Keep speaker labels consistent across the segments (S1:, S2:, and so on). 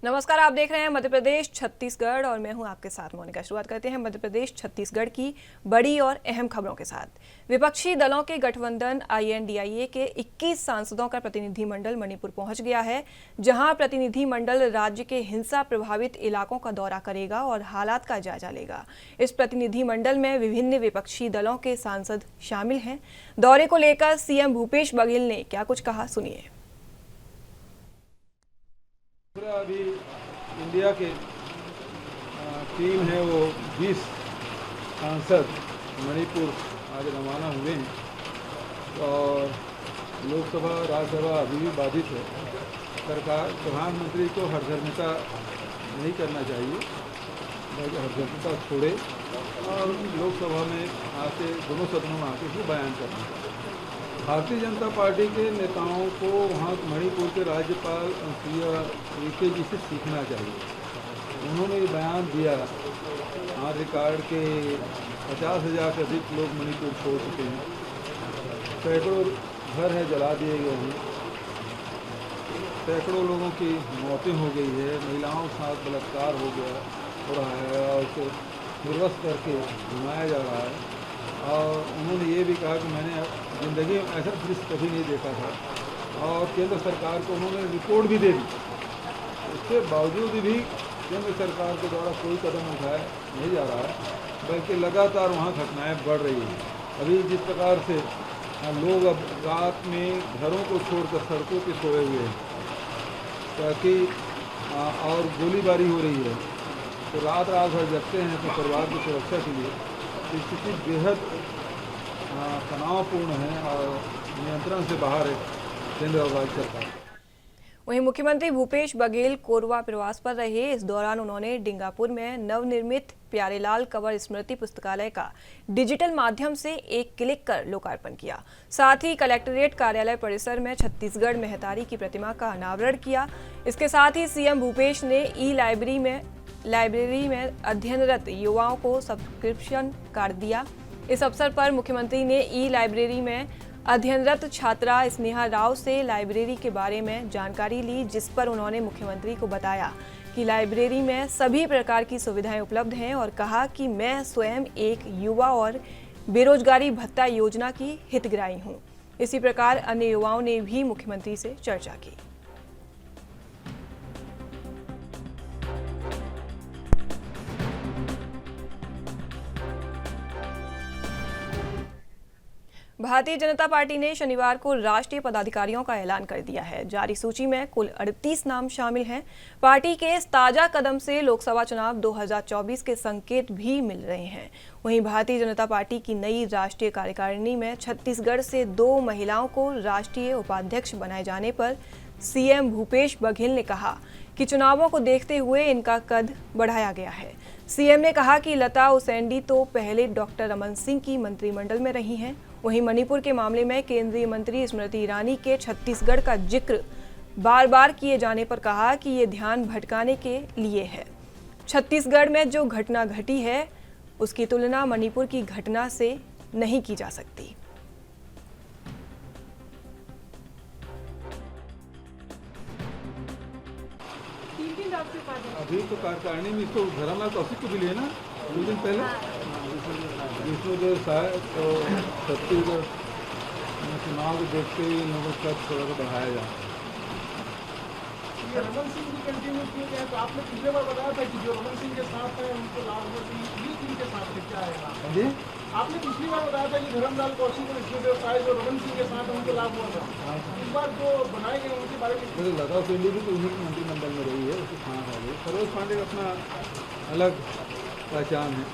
S1: नमस्कार, आप देख रहे हैं मध्य प्रदेश छत्तीसगढ़ और मैं हूं आपके साथ मोनिका। शुरुआत करते हैं मध्य प्रदेश छत्तीसगढ़ की बड़ी और अहम खबरों के साथ। विपक्षी दलों के गठबंधन INDIA के 21 सांसदों का प्रतिनिधिमंडल मणिपुर पहुंच गया है, जहां प्रतिनिधिमंडल राज्य के हिंसा प्रभावित इलाकों का दौरा करेगा और हालात का जायजा लेगा। इस प्रतिनिधिमंडल में विभिन्न विपक्षी दलों के सांसद शामिल हैं। दौरे को लेकर CM भूपेश बघेल ने क्या कुछ कहा, सुनिए।
S2: अभी इंडिया के टीम है वो 20 सांसद मणिपुर आज रवाना हुए हैं और लोकसभा राज्यसभा अभी भी बाधित है। सरकार प्रधानमंत्री को हरधर्मिता नहीं करना चाहिए, बल्कि हरधर्मिता छोड़े और लोकसभा में आके दोनों सदनों में आके ही बयान करना चाहिए। भारतीय जनता पार्टी के नेताओं को वहाँ मणिपुर के राज्यपाल अनुसुईया उइके जी से सीखना चाहिए। उन्होंने ये बयान दिया, हाँ रिकॉर्ड के 50,000 से अधिक लोग मणिपुर छोड़ चुके हैं, सैकड़ों घर हैं जला दिए गए हैं, सैकड़ों लोगों की मौतें हो गई है, महिलाओं के साथ बलात्कार हो रहा है और उसे निर्वस्त्र करके घुमाया जा रहा है। और उन्होंने ये भी कहा कि मैंने ज़िंदगी में ऐसा दृश्य कभी नहीं देखा था और केंद्र सरकार को उन्होंने रिपोर्ट भी दे दी। इसके बावजूद भी केंद्र सरकार के द्वारा कोई कदम उठाया नहीं जा रहा है, बल्कि लगातार वहाँ घटनाएं बढ़ रही हैं। अभी जिस प्रकार से लोग अब रात में घरों को छोड़कर सड़कों पर सोए हुए हैं ताकि और गोलीबारी हो रही है, तो रात भर जगते हैं अपने परिवार की सुरक्षा के लिए। स्थिति बेहद तनावपूर्ण है और नियंत्रण से बाहर है केंद्र और राज्य सरकार।
S1: वहीं मुख्यमंत्री भूपेश बघेल कोरवा प्रवास पर रहे। इस दौरान उन्होंने डिंगापुर में नवनिर्मित प्यारेलाल कंवर स्मृति पुस्तकालय का डिजिटल माध्यम से एक क्लिक कर लोकार्पण किया। साथ ही कलेक्ट्रेट कार्यालय परिसर में छत्तीसगढ़ महतारी की प्रतिमा का अनावरण किया। इसके साथ ही CM भूपेश ने लाइब्रेरी में अध्ययनरत युवाओं को सब्सक्रिप्शन कार्ड दिया। इस अवसर पर मुख्यमंत्री ने लाइब्रेरी में अध्ययनरत छात्रा स्नेहा राव से लाइब्रेरी के बारे में जानकारी ली, जिस पर उन्होंने मुख्यमंत्री को बताया कि लाइब्रेरी में सभी प्रकार की सुविधाएं उपलब्ध हैं और कहा कि मैं स्वयं एक युवा और बेरोजगारी भत्ता योजना की हितग्राही हूं। इसी प्रकार अन्य युवाओं ने भी मुख्यमंत्री से चर्चा की। भारतीय जनता पार्टी ने शनिवार को राष्ट्रीय पदाधिकारियों का ऐलान कर दिया है। जारी सूची में कुल 38 नाम शामिल हैं। पार्टी के इस ताजा कदम से लोकसभा चुनाव 2024 के संकेत भी मिल रहे हैं। वहीं भारतीय जनता पार्टी की नई राष्ट्रीय कार्यकारिणी में छत्तीसगढ़ से 2 महिलाओं को राष्ट्रीय उपाध्यक्ष बनाए जाने पर CM भूपेश बघेल ने कहा कि चुनावों को देखते हुए इनका कद बढ़ाया गया है। CM ने कहा कि लता उसेंडी तो पहले डॉक्टर रमन सिंह की मंत्रिमंडल में रही हैं। वहीं मणिपुर के मामले में केंद्रीय मंत्री स्मृति ईरानी के छत्तीसगढ़ का जिक्र बार बार किए जाने पर कहा कि ये ध्यान भटकाने के लिए है। छत्तीसगढ़ में जो घटना घटी है उसकी तुलना मणिपुर की घटना से नहीं की जा सकती।
S2: अभी तो कार्यकारिणी में इसको धर्मलाल कौशिक को भी लिए ना 2 दिन पहले, विष्णुदेव साहब तो छत्तीसगढ़ चुनाव को देखते हुए लोगों का थोड़ा सा बढ़ाया जाए।
S3: रमन सिंह की कंटिन्यू किए गए, तो आपने पिछले बार बताया था कि जो रमन सिंह के साथ है उनको लाभ के साथ क्या आएगा जी? आपने पिछली बार बताया था कि धर्मलाल कौशिक और विष्णुदेव साय जो रमन सिंह के साथ उनको लाभ हुआ था। इस बार जो बनाए गए उनके बारे में
S2: लता उसेंडी भी तो उन्हीं के मंत्रिमंडल में रही है, उसके साथ आ गई। सरोज पांडे का अपना अलग पहचान है।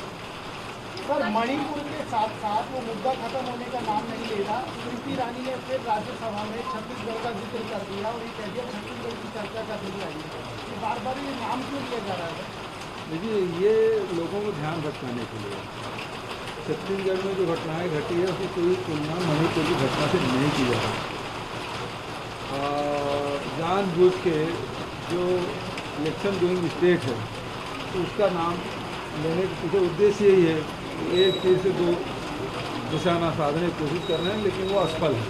S3: सर, मणिपुर के साथ साथ वो मुद्दा खत्म होने का नाम नहीं लेगा। स्मृति ईरानी ने फिर राज्यसभा में छत्तीसगढ़ का जिक्र कर दिया और ये कह दिया छत्तीसगढ़ की चर्चा का दिन आएगी। बार बार ये नाम क्यों लिया जा रहा है?
S2: देखिए, ये लोगों को ध्यान भटकाने के लिए छत्तीसगढ़ में जो घटनाएं घटी है उसकी कोई तुलना मणिपुर की घटना से नहीं की जा रही। जानबूझ के जो इलेक्शन डूइंग स्टेट है उसका नाम लेने के पीछे उद्देश्य यही है कि एक तीर से 2 निशाना साधने की कोशिश कर रहे हैं, लेकिन वो असफल है।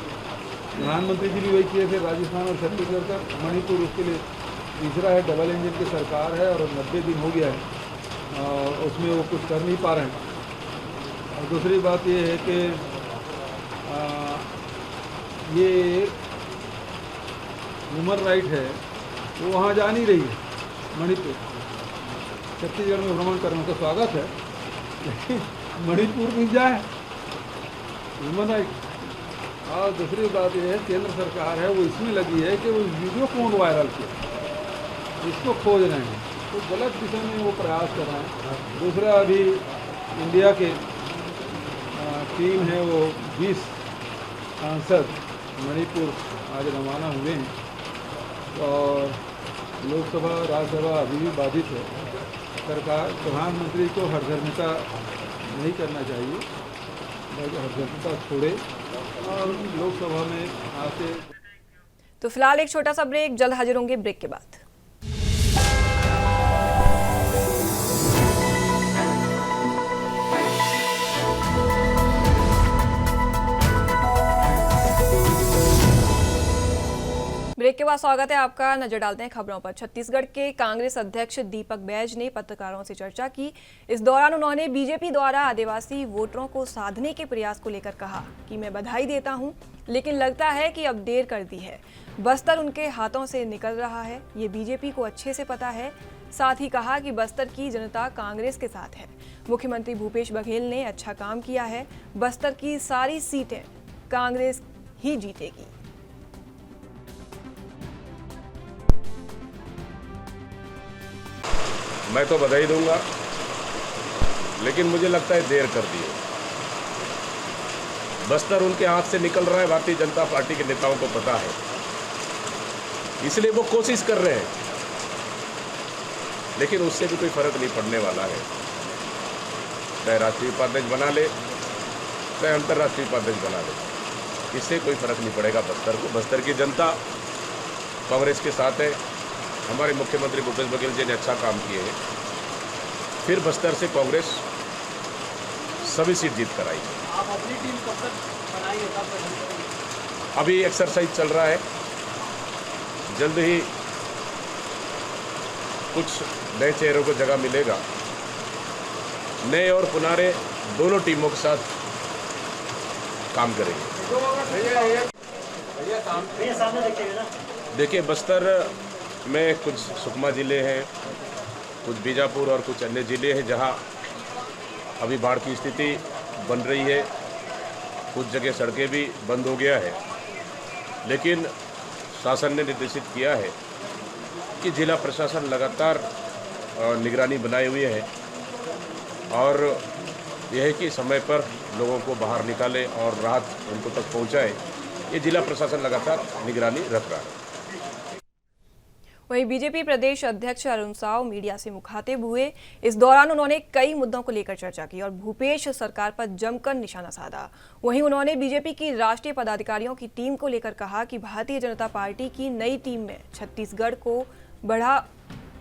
S2: प्रधानमंत्री जी भी वही किए थे राजस्थान और छत्तीसगढ़ का, मणिपुर उसके लिए तीसरा है डबल इंजन की सरकार है और 90 दिन हो गया है और उसमें वो कुछ कर नहीं पा रहे हैं। और दूसरी बात ये है कि ये ह्यूमन राइट है वो वहाँ जा नहीं रही है। मणिपुर छत्तीसगढ़ में भ्रमण करने का स्वागत है, लेकिन मणिपुर में जाए ह्यूमन राइट। और दूसरी बात यह है केंद्र सरकार है वो इसमें लगी है कि वो वीडियो कौन वायरल किया इसको खोज रहे हैं, तो गलत दिशा में वो प्रयास कर रहे हैं। दूसरा अभी इंडिया के टीम है वो 20 सांसद मणिपुर आज रवाना हुए हैं और लोकसभा राज्यसभा अभी भी बाधित है। सरकार प्रधानमंत्री को हरघर्मिता नहीं करना चाहिए, हरघर्मिता छोड़े और लोकसभा में आके।
S1: तो फिलहाल एक छोटा सा ब्रेक, जल्द हाजिर होंगे ब्रेक के बाद। ब्रेक के बाद स्वागत है आपका। नजर डालते हैं खबरों पर। छत्तीसगढ़ के कांग्रेस अध्यक्ष दीपक बैज ने पत्रकारों से चर्चा की। इस दौरान उन्होंने बीजेपी द्वारा आदिवासी वोटरों को साधने के प्रयास को लेकर कहा कि मैं बधाई देता हूं, लेकिन लगता है कि अब देर कर दी है। बस्तर उनके हाथों से निकल रहा है, ये बीजेपी को अच्छे से पता है। साथ ही कहा कि बस्तर की जनता कांग्रेस के साथ है। मुख्यमंत्री भूपेश बघेल ने अच्छा काम किया है। बस्तर की सारी सीटें कांग्रेस ही जीतेगी।
S4: मैं तो बधाई दूंगा, लेकिन मुझे लगता है देर कर दी है। बस्तर उनके हाथ से निकल रहा है, भारतीय जनता पार्टी के नेताओं को पता है, इसलिए वो कोशिश कर रहे हैं, लेकिन उससे भी कोई फर्क नहीं पड़ने वाला है। चाहे राष्ट्रीय उपाध्यक्ष बना ले, चाहे अंतर्राष्ट्रीय उपाध्यक्ष बना ले, इससे कोई फर्क नहीं पड़ेगा बस्तर को। बस्तर की जनता कांग्रेस के साथ है। हमारे मुख्यमंत्री भूपेश बघेल जी ने अच्छा काम किए हैं। फिर बस्तर से कांग्रेस सभी सीट जीत कर आई।
S3: आप अपनी टीम कब तक बनाएंगे, कब तक?
S4: अभी एक्सरसाइज चल रहा है, जल्द ही कुछ नए चेहरों को जगह मिलेगा। नए और पुराने दोनों टीमों के साथ काम करेंगे। देखिए, बस्तर में कुछ सुकमा ज़िले हैं, कुछ बीजापुर और कुछ अन्य ज़िले हैं जहां अभी बाढ़ की स्थिति बन रही है। कुछ जगह सड़कें भी बंद हो गया है, लेकिन शासन ने निर्देशित किया है कि जिला प्रशासन लगातार निगरानी बनाए हुए है और यह है कि समय पर लोगों को बाहर निकाले और राहत उनको तक पहुंचाए। ये जिला प्रशासन लगातार निगरानी रख रहा है।
S1: वहीं बीजेपी प्रदेश अध्यक्ष अरुण साव मीडिया से मुखातिब हुए। इस दौरान उन्होंने कई मुद्दों को लेकर चर्चा की और भूपेश सरकार पर जमकर निशाना साधा। वहीं उन्होंने बीजेपी की राष्ट्रीय पदाधिकारियों की टीम को लेकर कहा कि भारतीय जनता पार्टी की नई टीम में छत्तीसगढ़ को बड़ा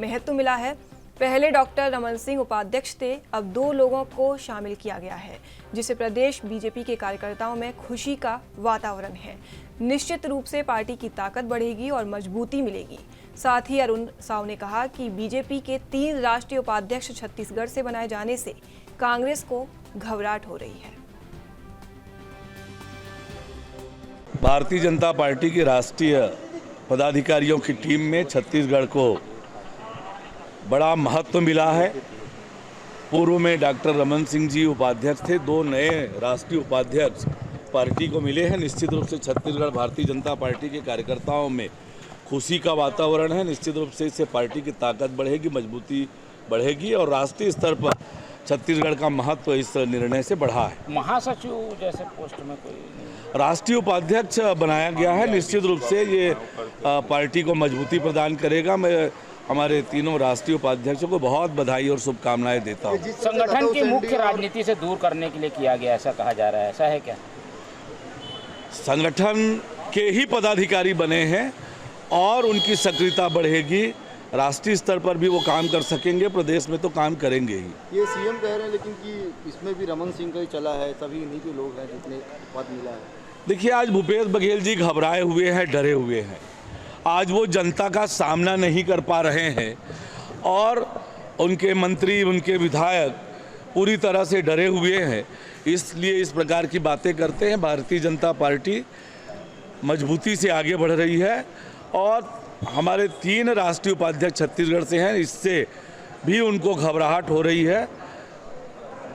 S1: महत्व मिला है। पहले डॉक्टर रमन सिंह उपाध्यक्ष थे, अब 2 लोगों को शामिल किया गया है, जिससे प्रदेश बीजेपी के कार्यकर्ताओं में खुशी का वातावरण है। निश्चित रूप से पार्टी की ताकत बढ़ेगी और मजबूती मिलेगी। साथ ही अरुण साव ने कहा कि बीजेपी के 3 राष्ट्रीय उपाध्यक्ष छत्तीसगढ़ से बनाए जाने से कांग्रेस को घबराहट हो रही है।
S5: भारतीय जनता पार्टी की राष्ट्रीय पदाधिकारियों की टीम में छत्तीसगढ़ को बड़ा महत्व मिला है। पूर्व में डॉक्टर रमन सिंह जी उपाध्यक्ष थे, 2 नए राष्ट्रीय उपाध्यक्ष पार्टी को मिले हैं। निश्चित रूप से छत्तीसगढ़ भारतीय जनता पार्टी के कार्यकर्ताओं में खुशी का वातावरण है। निश्चित रूप से इससे पार्टी की ताकत बढ़ेगी, मजबूती बढ़ेगी और राष्ट्रीय स्तर पर छत्तीसगढ़ का महत्व इस निर्णय से बढ़ा है।
S6: महासचिव जैसे पोस्ट में कोई
S5: राष्ट्रीय उपाध्यक्ष बनाया गया है। निश्चित रूप से ये पार्टी को मजबूती प्रदान करेगा। मैं हमारे 3 राष्ट्रीय उपाध्यक्षों को बहुत बधाई और शुभकामनाएं देता हूँ।
S6: संगठन की मुख्य राजनीति से दूर करने के लिए किया गया, ऐसा कहा जा रहा है, ऐसा है क्या?
S5: संगठन के ही पदाधिकारी बने हैं और उनकी सक्रियता बढ़ेगी। राष्ट्रीय स्तर पर भी वो काम कर सकेंगे, प्रदेश में तो काम करेंगे ही।
S7: ये सीएम कह रहे हैं, लेकिन कि इसमें भी रमन सिंह का ही चला है, सभी इन्हीं के लोग हैं जितने पद मिला है।
S5: देखिए, आज भूपेश बघेल जी घबराए हुए हैं, डरे हुए हैं। आज वो जनता का सामना नहीं कर पा रहे हैं और उनके मंत्री, उनके विधायक पूरी तरह से डरे हुए हैं, इसलिए इस प्रकार की बातें करते हैं। भारतीय जनता पार्टी मजबूती से आगे बढ़ रही है और हमारे 3 राष्ट्रीय उपाध्यक्ष छत्तीसगढ़ से हैं, इससे भी उनको घबराहट हो रही है।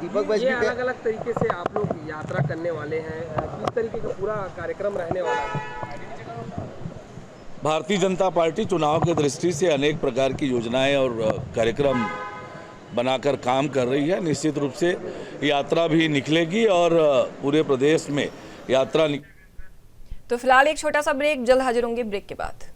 S7: दीपक
S8: ये
S7: बाजपेयी
S8: अलग अलग तरीके से आप लोग यात्रा करने वाले हैं, किस तरीके का पूरा कार्यक्रम रहने वाला है?
S5: भारतीय जनता पार्टी चुनाव की दृष्टि से अनेक प्रकार की योजनाएं और कार्यक्रम बनाकर काम कर रही है। निश्चित रूप से यात्रा भी निकलेगी और पूरे प्रदेश में यात्रा
S1: तो फिलहाल एक छोटा सा ब्रेक, जल्द हाजिर होंगे ब्रेक के बाद।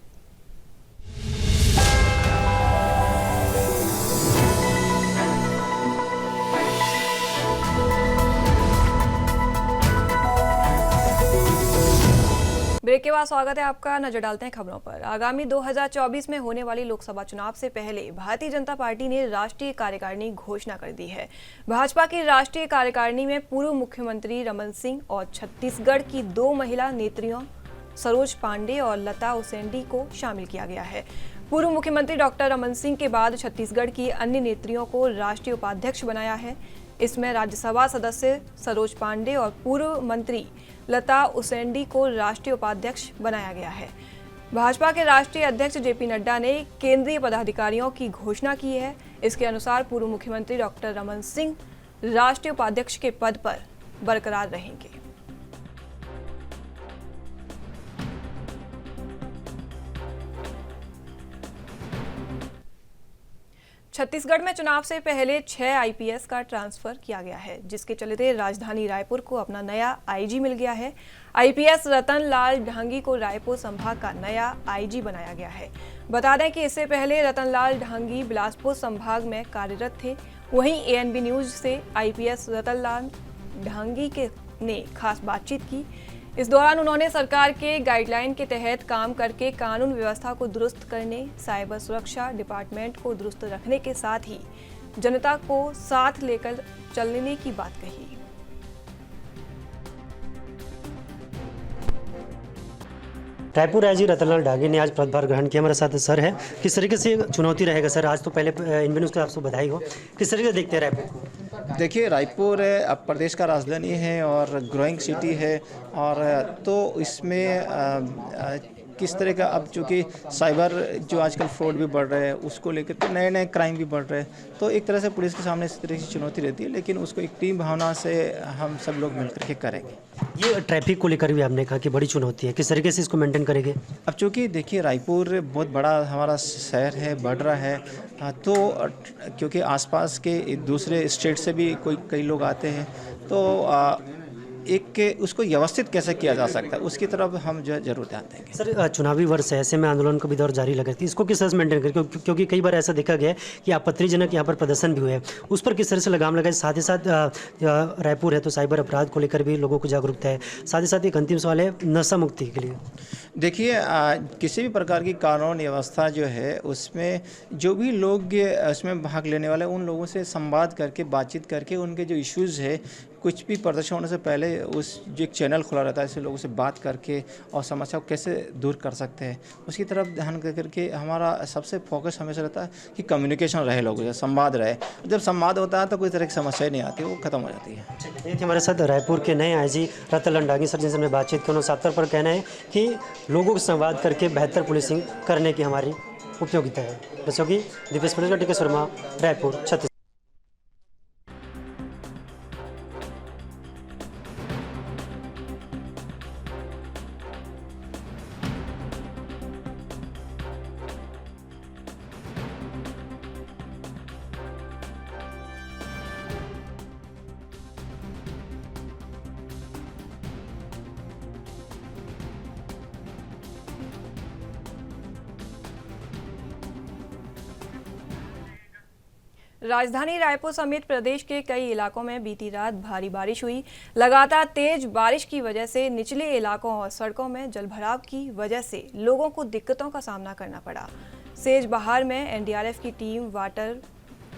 S1: ब्रेक के बाद स्वागत है आपका। नजर डालते हैं खबरों पर। आगामी 2024 में होने वाली लोकसभा चुनाव से पहले भारतीय जनता पार्टी ने राष्ट्रीय कार्यकारिणी घोषणा कर दी है। भाजपा की राष्ट्रीय कार्यकारिणी में पूर्व मुख्यमंत्री रमन सिंह और छत्तीसगढ़ की 2 महिला नेत्रियों सरोज पांडे और लता उसेंडी को शामिल किया गया है। पूर्व मुख्यमंत्री डॉक्टर रमन सिंह के बाद छत्तीसगढ़ की अन्य नेत्रियों को राष्ट्रीय उपाध्यक्ष बनाया है। इसमें राज्यसभा सदस्य सरोज पांडे और पूर्व मंत्री लता उसेंडी को राष्ट्रीय उपाध्यक्ष बनाया गया है। भाजपा के राष्ट्रीय अध्यक्ष जेपी नड्डा ने केंद्रीय पदाधिकारियों की घोषणा की है। इसके अनुसार पूर्व मुख्यमंत्री डॉक्टर रमन सिंह राष्ट्रीय उपाध्यक्ष के पद पर बरकरार रहेंगे। छत्तीसगढ़ में चुनाव से पहले 6 आईपीएस का ट्रांसफर किया गया है, जिसके चलते राजधानी रायपुर को अपना नया आईजी मिल गया है। आईपीएस रतन लाल ढांगी को रायपुर संभाग का नया आईजी बनाया गया है। बता दें कि इससे पहले रतन लाल ढांगी बिलासपुर संभाग में कार्यरत थे। वहीं एएनबी न्यूज से आईपीएस रतन लाल ढांगी ने खास बातचीत की। इस दौरान उन्होंने सरकार के गाइडलाइन के तहत काम करके कानून व्यवस्था को दुरुस्त करने, साइबर सुरक्षा डिपार्टमेंट को दुरुस्त रखने के साथ ही जनता को साथ लेकर चलने की बात कही।
S9: रायपुर आईजी रतनलाल ढांगी ने आज पदभार ग्रहण किया। हमारे साथ सर है, किस तरीके से चुनौती रहेगा सर? आज तो पहले एएनबी न्यूज़ को आपको बधाई हो, किस तरीके से देखते हैं रायपुर को?
S10: देखिए, रायपुर अब प्रदेश का राजधानी है और ग्रोइंग सिटी है, और तो इसमें किस तरह का अब चूँकि साइबर जो आजकल फ्रॉड भी बढ़ रहे हैं, उसको लेकर के नए नए क्राइम भी बढ़ रहे हैं, तो एक तरह से पुलिस के सामने इस तरह की चुनौती रहती है, लेकिन उसको एक टीम भावना से हम सब लोग मिलकर के करेंगे।
S9: ये ट्रैफिक को लेकर भी आपने कहा कि बड़ी चुनौती है, किस तरीके से इसको मेंटेन करेंगे?
S10: अब चूँकि देखिए, रायपुर बहुत बड़ा हमारा शहर है, बढ़ रहा है, तो क्योंकि आसपास के दूसरे स्टेट से भी कई लोग आते हैं, तो एक उसको व्यवस्थित कैसे किया जा सकता है, उसकी तरफ हम जो जरूर ध्यान देंगे।
S9: सर, चुनावी वर्ष है, ऐसे में आंदोलन का भी दौर जारी लगा थी, इसको किस तरह से मेंटेन करें? क्योंकि कई बार ऐसा देखा गया है कि आपत्तिजनक यहाँ पर प्रदर्शन भी हुए हैं, उस पर किस तरह से लगाम लगाए? साथ ही साथ रायपुर है तो साइबर अपराध को लेकर भी लोगों को जागरूकता है, साथ ही साथ एक अंतिम सवाल है नशा मुक्ति के लिए।
S10: देखिए, किसी भी प्रकार की कानून व्यवस्था जो है, उसमें जो भी लोग उसमें भाग लेने वाले, उन लोगों से संवाद करके, बातचीत करके, उनके जो इश्यूज़ है, कुछ भी प्रदर्शन होने से पहले उस जो एक चैनल खुला रहता है, ऐसे लोगों से बात करके और समस्या को कैसे दूर कर सकते हैं, उसकी तरफ ध्यान करके हमारा सबसे फोकस हमेशा रहता है कि कम्युनिकेशन रहे, लोगों से संवाद रहे। जब संवाद होता है तो कोई तरह की समस्या नहीं आती, वो खत्म हो जाती है।
S9: देखिए, हमारे साथ रायपुर के नए आईजी रतनलाल ढांगी सर, जिनसे हमने बातचीत की, उन्होंने साफ तौर पर कहना है कि लोगों से संवाद करके बेहतर पुलिसिंग करने की हमारी उपयोगिता है। जैसे कि दीपेश टीके शर्मा, रायपुर, छत्तीसगढ़।
S1: राजधानी रायपुर समेत प्रदेश के कई इलाकों में बीती रात भारी बारिश हुई। लगातार तेज बारिश की वजह से निचले इलाकों और सड़कों में जलभराव की वजह से लोगों को दिक्कतों का सामना करना पड़ा। सेज बहार में एनडीआरएफ की टीम वाटर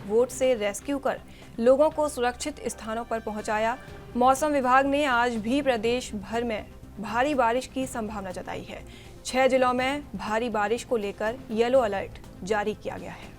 S1: बोट से रेस्क्यू कर लोगों को सुरक्षित स्थानों पर पहुंचाया। मौसम विभाग ने आज भी प्रदेश भर में भारी बारिश की संभावना जताई है। 6 जिलों में भारी बारिश को लेकर येलो अलर्ट जारी किया गया है।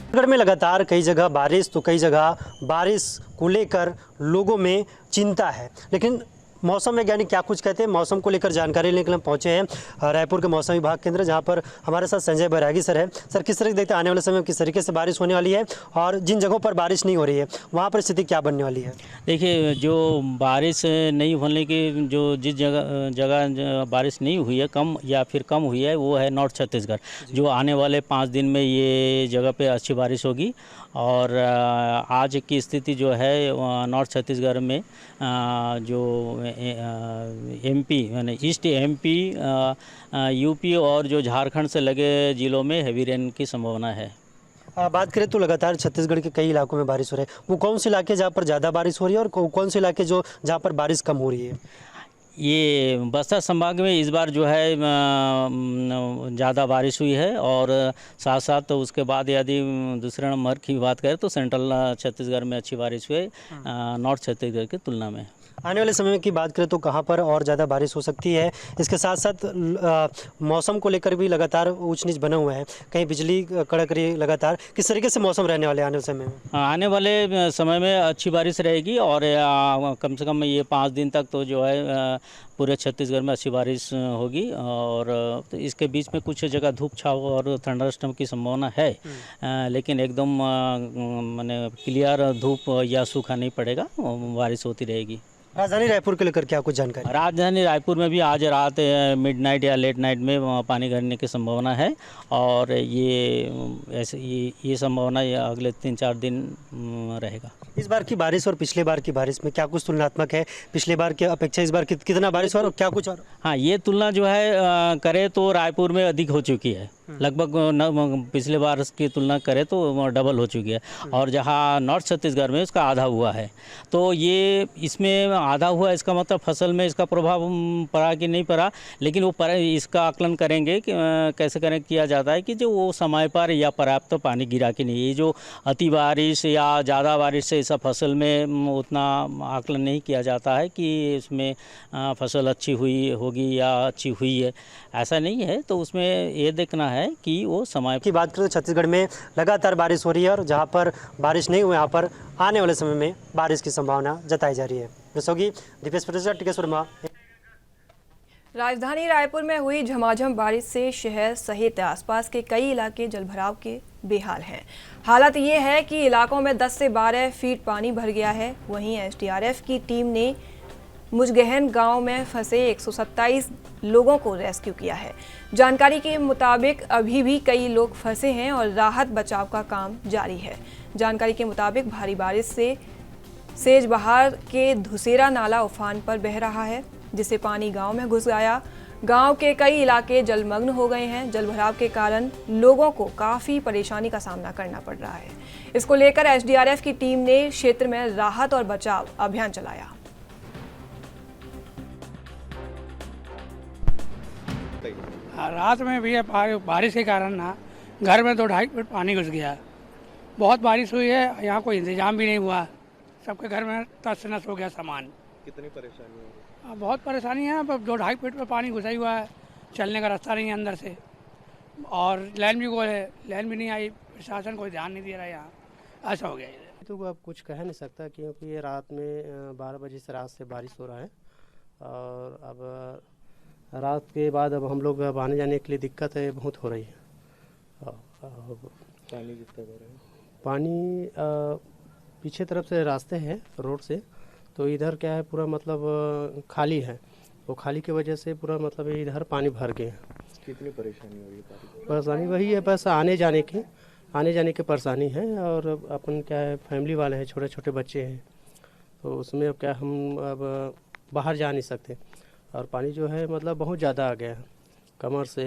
S9: छत्तीसगढ़ में लगातार कई जगह बारिश तो कई जगह बारिश को लेकर लोगों में चिंता है, लेकिन मौसम वैज्ञानिक क्या कुछ कहते हैं, मौसम को लेकर जानकारी लेने के लिए हम पहुंचे हैं रायपुर के मौसम विभाग केंद्र, जहां पर हमारे साथ संजय बैरागी सर है। सर, किस तरह से देखते हैं आने वाले समय में किस तरीके से बारिश होने वाली है और जिन जगहों पर बारिश नहीं हो रही है वहां पर स्थिति क्या बनने वाली है?
S11: देखिए, जो बारिश नहीं होने की जो जिस जगह बारिश नहीं हुई है, कम या फिर कम हुई है, वो है नॉर्थ छत्तीसगढ़। जो आने वाले 5 दिन में ये जगह पे अच्छी बारिश होगी। और आज की स्थिति जो है नॉर्थ छत्तीसगढ़ में जो एमपी यानी ईस्ट एमपी, यूपी और जो झारखंड से लगे जिलों में हैवी रेन की संभावना है।
S9: बात करें तो लगातार छत्तीसगढ़ के कई इलाकों में बारिश हो रही है, वो कौन से इलाके जहाँ पर ज़्यादा बारिश हो रही है और कौन से इलाके जो जहाँ पर बारिश कम हो रही है?
S11: ये बस्तर संभाग में इस बार जो है ज़्यादा बारिश हुई है, और साथ साथ तो उसके बाद यदि दूसरे नंबर की बात करें तो सेंट्रल छत्तीसगढ़ में अच्छी बारिश हुई नॉर्थ छत्तीसगढ़ की तुलना में।
S9: आने वाले समय की बात करें तो कहाँ पर और ज़्यादा बारिश हो सकती है? इसके साथ साथ मौसम को लेकर भी लगातार ऊंच नीच बना हुआ है, कहीं बिजली कड़क रही है लगातार। किस तरीके से मौसम रहने वाले आने वाले समय में?
S11: आने वाले समय में अच्छी बारिश रहेगी, और कम से कम ये 5 दिन तक तो जो है पूरे छत्तीसगढ़ में अच्छी बारिश होगी। और तो इसके बीच में कुछ जगह धूप छाव और थंडरस्टॉर्म की संभावना है, लेकिन एकदम माने क्लियर धूप या सूखा नहीं पड़ेगा, बारिश होती रहेगी।
S9: राजधानी रायपुर को लेकर क्या कुछ जानकारी?
S11: राजधानी रायपुर में भी आज रात मिडनाइट या लेट नाइट में पानी गिरने की संभावना है, और ये संभावना अगले 3-4 दिन रहेगा।
S9: इस बार की बारिश और पिछले बार की बारिश में क्या कुछ तुलनात्मक है? पिछले बार की अपेक्षा इस बार कितना बारिश और क्या कुछ और?
S11: हाँ, ये तुलना जो है करे तो रायपुर में अधिक हो चुकी है, लगभग पिछले बार की तुलना करें तो डबल हो चुकी है। और जहाँ नॉर्थ छत्तीसगढ़ में उसका आधा हुआ है, तो ये इसमें आधा हुआ, इसका मतलब फसल में इसका प्रभाव पड़ा कि नहीं पड़ा, लेकिन वो इसका आकलन करेंगे कि कैसे किया जाता है कि जो वो समय पर या पर्याप्त पानी गिरा कि नहीं। ये जो अति बारिश या ज़्यादा बारिश से इस फसल में उतना आकलन नहीं किया जाता है कि इसमें फसल अच्छी हुई होगी या अच्छी हुई है, ऐसा नहीं है। तो उसमें ये देखना है कि वो समय
S9: की बात करें तो छत्तीसगढ़ में लगातार बारिश हो रही है, और जहाँ पर बारिश नहीं हुई वहाँ पर आने वाले समय में बारिश की संभावना जताई जा रही है। दीपेश प्रोफेसर टिकेश्वर मा।
S1: राजधानी रायपुर में हुई झमाझम बारिश से शहर सहित आसपास के कई इलाके जलभराव के बेहाल हैं। हालत ये है कि इलाकों में 10 से 12 फीट पानी भर गया है। वहीं एसडीआरएफ की टीम ने मुजगहन गांव में फंसे 127 लोगों को रेस्क्यू किया है। जानकारी के मुताबिक अभी भी कई लोग फंसे हैं और राहत बचाव का काम जारी है। जानकारी के मुताबिक भारी बारिश से सेजबहार के धुसेरा नाला उफान पर बह रहा है, जिससे पानी गांव में घुस गया। गांव के कई इलाके जलमग्न हो गए हैं। जलभराव के कारण लोगों को काफ़ी परेशानी का सामना करना पड़ रहा है। इसको लेकर एसडीआरएफ की टीम ने क्षेत्र में राहत और बचाव अभियान चलाया।
S12: रात में भी बारिश के कारण ना घर में 2-2.5 फुट पानी घुस गया। बहुत बारिश हुई है, यहाँ कोई इंतजाम भी नहीं हुआ, सबके घर में तस नस हो गया सामान।
S8: कितनी परेशानी है?
S12: बहुत परेशानी है। 2-2.5 फुट पर पानी घुसा हुआ है, चलने का रास्ता नहीं है अंदर से, और लाइन भी गोल है, लाइन भी नहीं आई, प्रशासन कोई ध्यान नहीं दे रहा है, यहाँ ऐसा हो गया।
S13: तो अब कुछ कह नहीं सकता, क्योंकि ये रात में 12 बजे से रात से बारिश हो रहा है, और अब रात के बाद अब हम लोग अब आने जाने के लिए दिक्कत है, बहुत हो रही है।
S8: पानी कितना भरा है?
S13: पानी पीछे तरफ से रास्ते हैं रोड से, तो इधर क्या है पूरा मतलब खाली है, वो खाली की वजह से पूरा मतलब इधर पानी भर गए हैं।
S8: कितनी परेशानी हो रही है?
S13: परेशानी वही है, बस आने जाने की परेशानी है। और अपन क्या है फैमिली वाले हैं, छोटे छोटे बच्चे हैं, तो उसमें अब क्या हम अब बाहर जा नहीं सकते, और पानी जो है मतलब बहुत ज़्यादा आ गया है, कमर से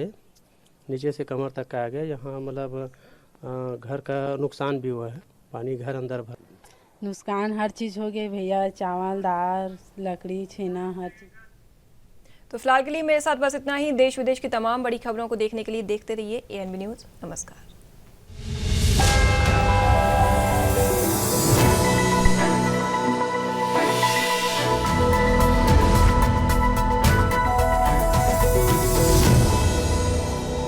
S13: नीचे से कमर तक का आ गया। यहाँ मतलब घर का नुकसान भी हुआ है, पानी घर अंदर भर।
S14: नुकसान हर चीज़ हो गई भैया, चावल दाल लकड़ी छेना हर चीज़।
S1: तो फिलहाल के लिए मेरे साथ बस इतना ही। देश विदेश की तमाम बड़ी खबरों को देखने के लिए देखते रहिए ANB न्यूज़। नमस्कार।